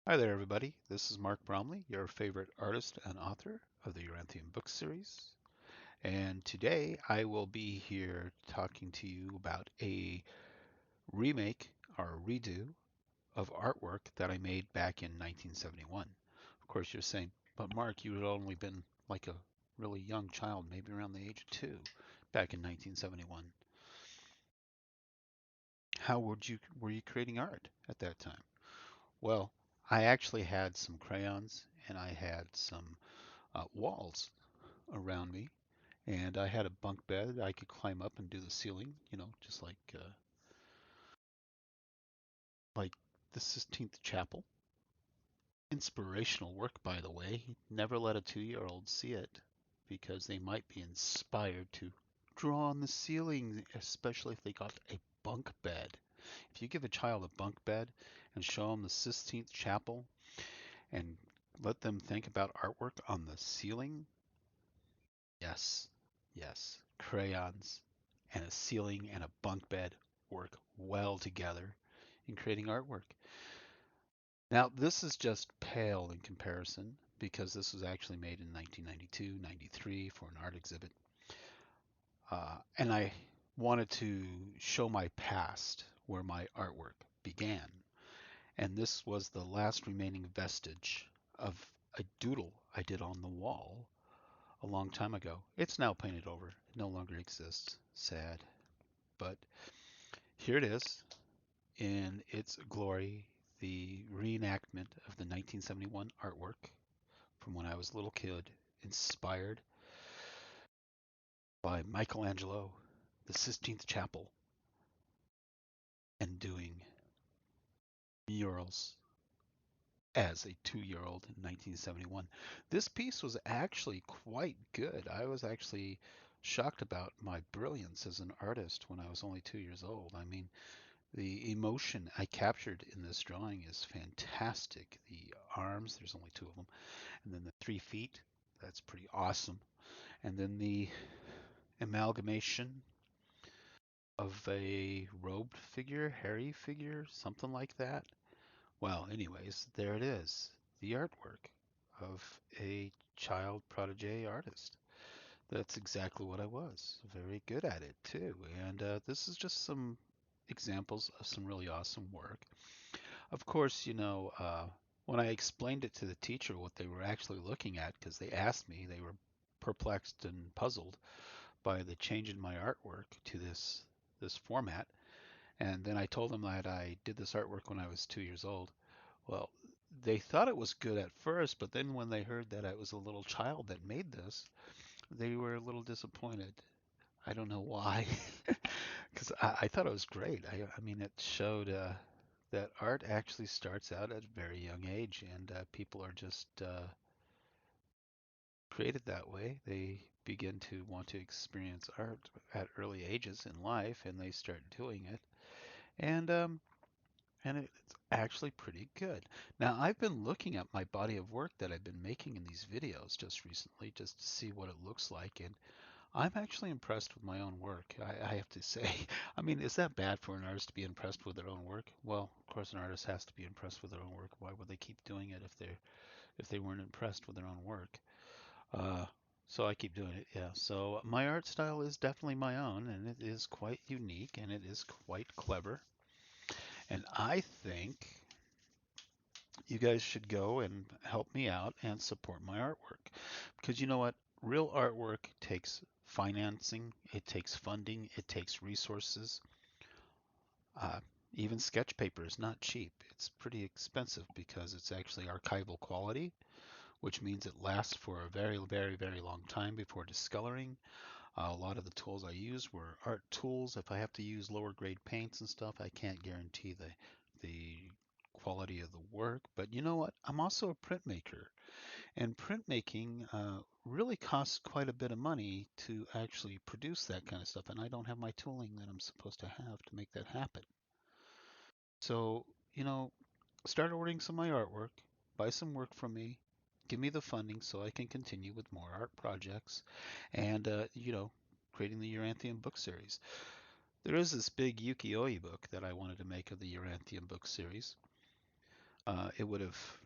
Hi there, everybody. This is Mark Bromley, your favorite artist and author of the Yoranthium book series. And today I will be here talking to you about a remake or redo of artwork that I made back in 1971. Of course, you're saying, but Mark, you had only been like a really young child, maybe around the age of 2, back in 1971. How were you creating art at that time? Well, I actually had some crayons and I had some walls around me, and I had a bunk bed I could climb up and do the ceiling, just like the Sistine Chapel. Inspirational work, by the way. Never let a 2-year-old see it because they might be inspired to draw on the ceiling, especially if they got a bunk bed. If you give a child a bunk bed and show them the Sistine Chapel and let them think about artwork on the ceiling, yes, yes, crayons and a ceiling and a bunk bed work well together in creating artwork. Now, this is just pale in comparison because this was actually made in 1992, 93 for an art exhibit. And I wanted to show my past where my artwork began. And this was the last remaining vestige of a doodle I did on the wall a long time ago. It's now painted over. It no longer exists. Sad. But here it is in its glory, the reenactment of the 1971 artwork from when I was a little kid, inspired by Michelangelo, the Sistine Chapel, and doing murals as a 2-year-old in 1971. This piece was actually quite good. I was actually shocked about my brilliance as an artist when I was only 2 years old. I mean, the emotion I captured in this drawing is fantastic. The arms, there's only two of them, and then the 3 feet, that's pretty awesome. And then the amalgamation of a robed figure, hairy figure, something like that. Well, anyways, there it is, the artwork of a child protege artist. That's exactly what I was. Very good at it too. And this is just some examples of some really awesome work. Of course, when I explained it to the teacher what they were actually looking at, because they asked me, they were perplexed and puzzled by the change in my artwork to this format. And then I told them that I did this artwork when I was 2 years old. Well, they thought it was good at first, but then when they heard that I was a little child that made this, they were a little disappointed. I don't know why, because I thought it was great. I mean, it showed that art actually starts out at a very young age, and people are just created that way. They begin to want to experience art at early ages in life, and they start doing it, and it's actually pretty good. Now, I've been looking at my body of work that I've been making in these videos just recently, just to see what it looks like, and I'm actually impressed with my own work. I have to say. I mean, is that bad for an artist to be impressed with their own work? Well, of course, an artist has to be impressed with their own work. Why would they keep doing it if they weren't impressed with their own work? Uh, so I keep doing it, yeah. So my art style is definitely my own, and it is quite unique, and it is quite clever. And I think you guys should go and help me out and support my artwork. Because you know what? Real artwork takes financing, it takes funding, it takes resources. Uh, Even sketch paper is not cheap. It's pretty expensive because it's actually archival quality, which means it lasts for a very, very, very long time before discoloring. A lot of the tools I use were art tools. If I have to use lower grade paints and stuff, I can't guarantee the quality of the work. But you know what? I'm also a printmaker, and printmaking really costs quite a bit of money to actually produce that kind of stuff, and I don't have my tooling that I'm supposed to have to make that happen. So, you know, start ordering some of my artwork, buy some work from me, give me the funding so I can continue with more art projects, and creating the Yoranthium book series. There is this big Ukiyo-e book that I wanted to make of the Yoranthium book series. It would have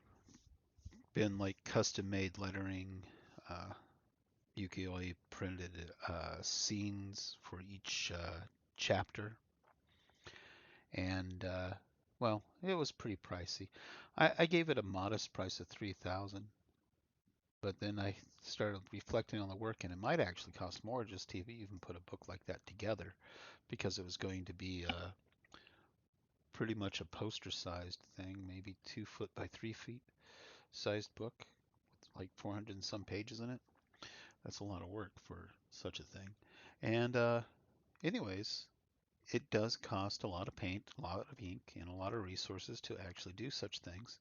been like custom made lettering. Uh, Ukiyo-e printed scenes for each chapter, and well, it was pretty pricey. I gave it a modest price of 3,000, but then I started reflecting on the work, and it might actually cost more just to even put a book like that together, because it was going to be pretty much a poster-sized thing, maybe 2 foot by 3 feet sized book, with like 400 and some pages in it. That's a lot of work for such a thing. And anyways, it does cost a lot of paint, a lot of ink, and a lot of resources to actually do such things.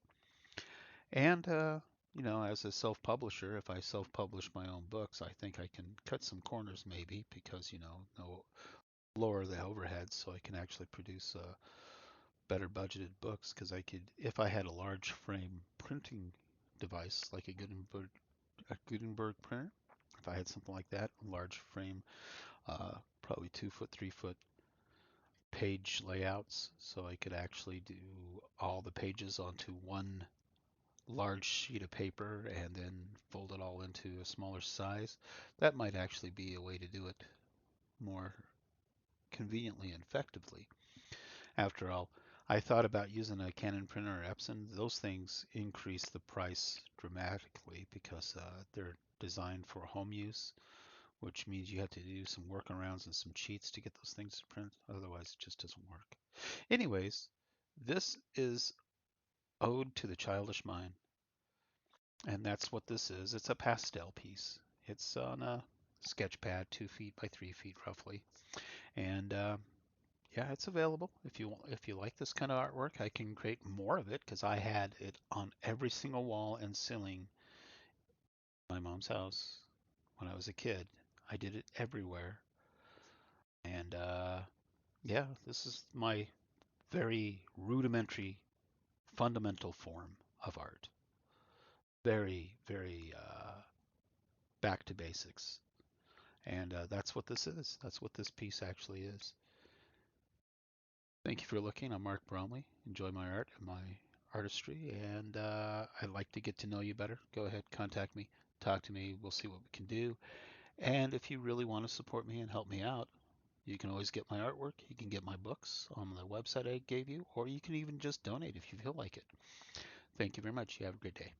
And as a self-publisher, if I self-publish my own books, I think I can cut some corners maybe because no lower the overhead, so I can actually produce better budgeted books. Because I could, if I had a large frame printing device like a Gutenberg printer, if I had something like that, a large frame, probably 2 foot, 3 foot page layouts, so I could actually do all the pages onto one large sheet of paper and then fold it all into a smaller size. That might actually be a way to do it more conveniently and effectively. After all, I thought about using a Canon printer or Epson. Those things increase the price dramatically because they're designed for home use, which means you have to do some workarounds and some cheats to get those things to print. Otherwise, it just doesn't work. Anyways, this is Ode to the Childish Mind, and that's what this is. It's a pastel piece. It's on a sketch pad, 2 feet by 3 feet roughly, and yeah, it's available. If you like this kind of artwork, I can create more of it because I had it on every single wall and ceiling in my mom's house when I was a kid. I did it everywhere, and yeah, this is my very rudimentary, fundamental form of art. Very, very back to basics. And that's what this is. That's what this piece actually is. Thank you for looking. I'm Mark Bromley. Enjoy my art and my artistry, and I'd like to get to know you better. Go ahead, contact me, talk to me. We'll see what we can do. And if you really want to support me and help me out, you can always get my artwork. You can get my books on the website I gave you, or you can even just donate if you feel like it. Thank you very much. You have a great day.